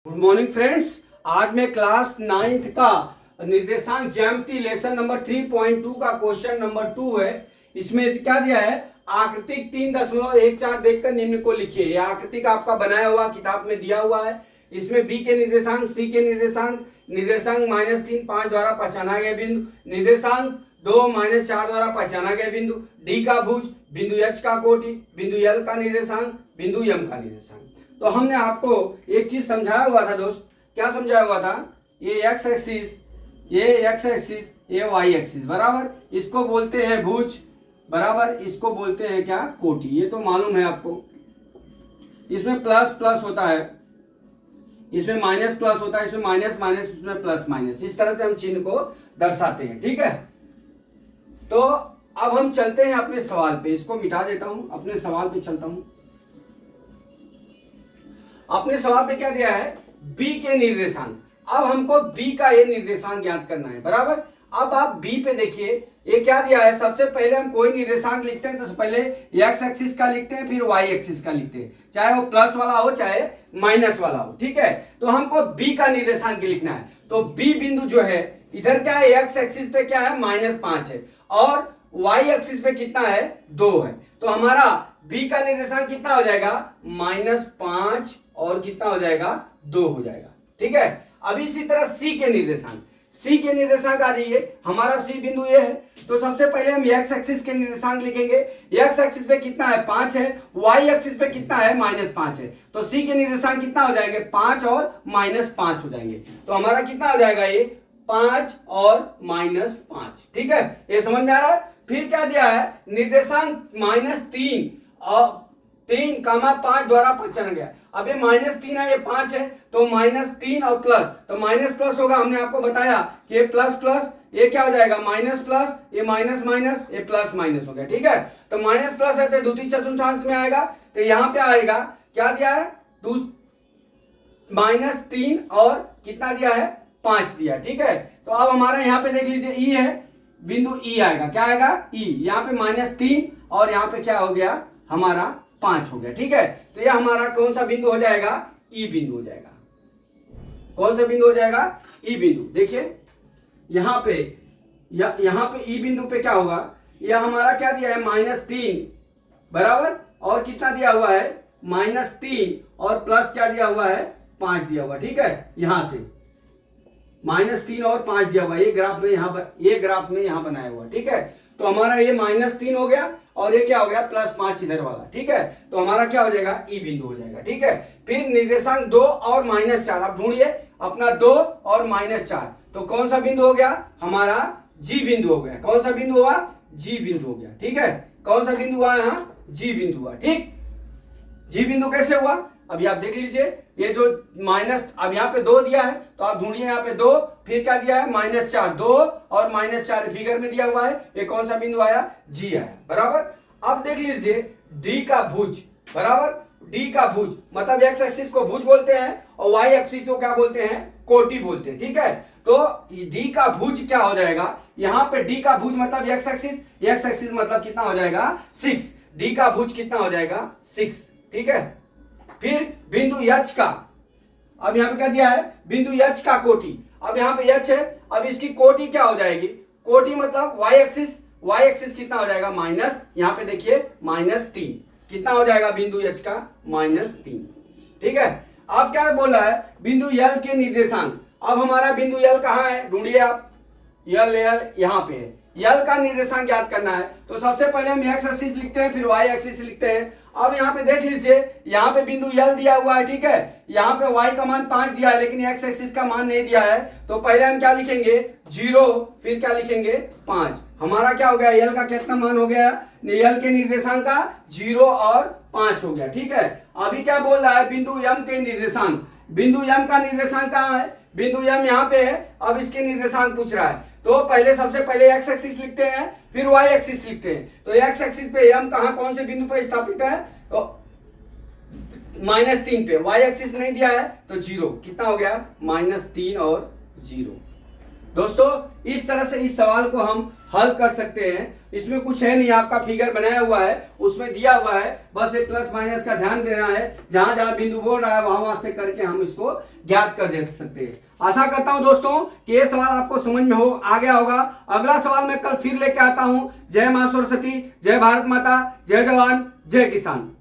Good morning friends. आज मैं class 9th का निर्देशांक ज्यामिति लेसन नंबर 3.2 का क्वेश्चन नंबर 2 है। इसमें क्या दिया है, आकृतिक 3.14 देखकर निम्न को लिखिए। यह आकृतिक आपका बनाया हुआ किताब में दिया हुआ है। इसमें बी के निर्देशांक, सी के निर्देशांक, निर्देशांक -3 5 द्वारा पहचाना गया बिंदु, निर्देशांक 2 -4 द्वारा पहचाना गया बिंदु, डी का भुज, बिंदु एच का कोटि, बिंदु एल का निर्देशांक, बिंदु एम का निर्देशांक। तो हमने आपको एक चीज समझाया हुआ था दोस्त। क्या समझाया हुआ था? ये एक्स एक्सिस, ये वाई एक्सिस बराबर, इसको बोलते हैं भुज बराबर, इसको बोलते हैं क्या? कोटि। ये तो मालूम है आपको। इसमें प्लस प्लस होता है, इसमें माइनस प्लस होता है, इसमें माइनस माइनस, इसमें प्लस माइनस। इस तरह से हम चिन्ह को दर्शाते हैं। ठीक है, तो अब हम चलते हैं अपने सवाल पे। इसको मिटा देता हूं, अपने सवाल पे चलता हूं। अपने सवाल पे क्या दिया है? बी के निर्देशांक। अब हमको बी का ये निर्देशांक ज्ञात करना है बराबर। अब आप बी पे देखिए, ये क्या दिया है। सबसे पहले हम कोई निर्देशांक लिखते हैं तो पहले एक्स एक्सिस का लिखते हैं, फिर वाई एक्सिस का लिखते हैं, चाहे वो प्लस वाला हो चाहे माइनस वाला हो। ठीक है, तो हमको बी का निर्देशांक लिखना है। तो बी बिंदु जो है, इधर क्या है, एक्स एक्सिस पे क्या है, -5 है, और वाई एक्सिस पे कितना है, 2 है। तो हमारा बी का निर्देशांक कितना हो जाएगा, -5 और कितना हो जाएगा, 2 हो जाएगा। ठीक है, अब इसी तरह सी के निर्देशांक, सी के निर्देशांक आ जाइए। हमारा सी बिंदु ये है, तो सबसे पहले हम एक्स एक्सिस के निर्देशांक लिखेंगे। एक्स एक्सिस पे कितना है, 5 है, वाई एक्सिस पे कितना है, -5 है। तो सी के निर्देशांक कितना हो जाएंगे, 5 और -5 हो जाएंगे। तो हमारा कितना हो जाएगा, ये 5 और -5। ठीक है, ये समझ में आ रहा है। फिर क्या दिया है, निर्देशांक -3 और 3,5 द्वारा पहचाना गया। अब ये -3 है, ये 5 है, तो -3 और प्लस, तो माइनस प्लस होगा। हमने आपको बताया कि ये प्लस प्लस, ये क्या हो जाएगा, माइनस प्लस, ये माइनस माइनस, ये प्लस माइनस हो गया। ठीक है, तो माइनस प्लस है तो द्वितीय चतुर्थांश में आएगा, तो यहां पे आएगा क्या दिया है, -3 और कितना दिया है, 5 दिया। ठीक है, तो अब हमारा यहाँ पे देख लीजिए ई है, बिंदु ई आएगा। क्या आएगा, ई। यहाँ पे -3 और यहाँ पे क्या हो गया, हमारा 5 हो गया। ठीक है, तो यह हमारा कौन सा बिंदु हो जाएगा, ई बिंदु हो जाएगा। कौन सा बिंदु हो जाएगा, ई बिंदु। देखिए यहां पे यहां पे ई बिंदु पे क्या होगा, यह हमारा क्या दिया है, -3 बराबर, और कितना दिया हुआ है, -3 और प्लस क्या दिया हुआ है, 5 दिया हुआ। ठीक है, यहां से -3 और 5 दिया हुआ, ये ग्राफ में यहां बनाया हुआ। ठीक है, तो हमारा ये -3 हो गया और ये क्या हो गया, +5 इधर वाला। ठीक है, तो हमारा क्या हो जाएगा, ई बिंदु हो जाएगा। ठीक है, फिर निर्देशांक 2 और -4, आप ढूंढिए अपना 2 और -4, तो कौन सा बिंदु हो गया, हमारा जी बिंदु हो गया। कौन सा बिंदु हुआ, जी बिंदु हो गया। ठीक है, कौन सा बिंदु हुआ, यहाँ जी बिंदु हुआ। ठीक, जी बिंदु कैसे हुआ, अभी आप देख लीजिए। ये जो माइनस, अब यहाँ पे 2 दिया है, तो आप ढूंढिए यहाँ पे 2, फिर क्या दिया है, -4, 2 और -4 फिगर में दिया हुआ है। ये कौन सा बिंदु आया, जी आया बराबर। अब देख लीजिए डी का भुज बराबर, डी का भुज मतलब एक्स एक्सिस को भुज बोलते हैं और वाई एक्सिस को क्या बोलते हैं, कोटि बोलते हैं। ठीक है, तो डी का भुज क्या हो जाएगा, यहाँ पे डी का भुज मतलब एक्स एक्सिस मतलब कितना हो जाएगा, 6। डी का भुज कितना हो जाएगा, 6। ठीक है, फिर बिंदु एच का, अब यहाँ पे क्या दिया है, बिंदु एच का कोटि। अब यहाँ पे एच है, अब इसकी कोटि क्या हो जाएगी, कोटि मतलब वाई एक्सिस कितना हो जाएगा, माइनस, यहाँ पे देखिए -3, कितना हो जाएगा बिंदु एच का, -3। ठीक है, अब क्या बोल रहा है, बिंदु एल के निर्देशांक। अब हमारा बिंदु एल कहाँ है, ढूंढिए आप, एल यहाँ पे है। यल का निर्देशांक ज्ञात करना है, तो सबसे पहले हम एक्स एक्सिस लिखते हैं, फिर वाई एक्सिस लिखते हैं। अब यहाँ पे देख लीजिए, यहाँ पे बिंदु यल दिया हुआ है। ठीक है, यहाँ पे वाई का मान 5 दिया है, लेकिन एक्स एक्सिस का मान नहीं दिया है, तो पहले हम क्या लिखेंगे, 0, फिर क्या लिखेंगे, 5। हमारा क्या हो गया, यल का कितना मान हो गया, यल के निर्देशांक का 0 और 5 हो गया। ठीक है, अभी क्या बोल रहा है, बिंदु एम के निर्देशांक। बिंदु एम का निर्देशांक कहाँ है, बिंदु एम यहाँ पे है। अब इसके निर्देशांक पूछ रहा है, तो पहले सबसे पहले एक्स एक्सिस लिखते हैं, फिर वाई एक्सिस लिखते हैं। तो एक्स एक्सिस पे एम कहां, कौन से बिंदु पे स्थापित है, तो -3 पे। वाई एक्सिस नहीं दिया है तो 0, कितना हो गया, -3 और 0। दोस्तों इस तरह से इस सवाल को हम हल कर सकते हैं। इसमें कुछ है नहीं, आपका फिगर बनाया हुआ है, उसमें दिया हुआ है, बस एक प्लस माइनस का ध्यान देना है। जहां जहां बिंदु बोल रहा है वहां से करके हम इसको ज्ञात कर दे सकते हैं। आशा करता हूं दोस्तों कि ये सवाल आपको समझ में आ गया होगा। अगला सवाल मैं कल फिर लेके आता हूं। जय मां सरस्वती, जय भारत माता, जय जवान, जय किसान।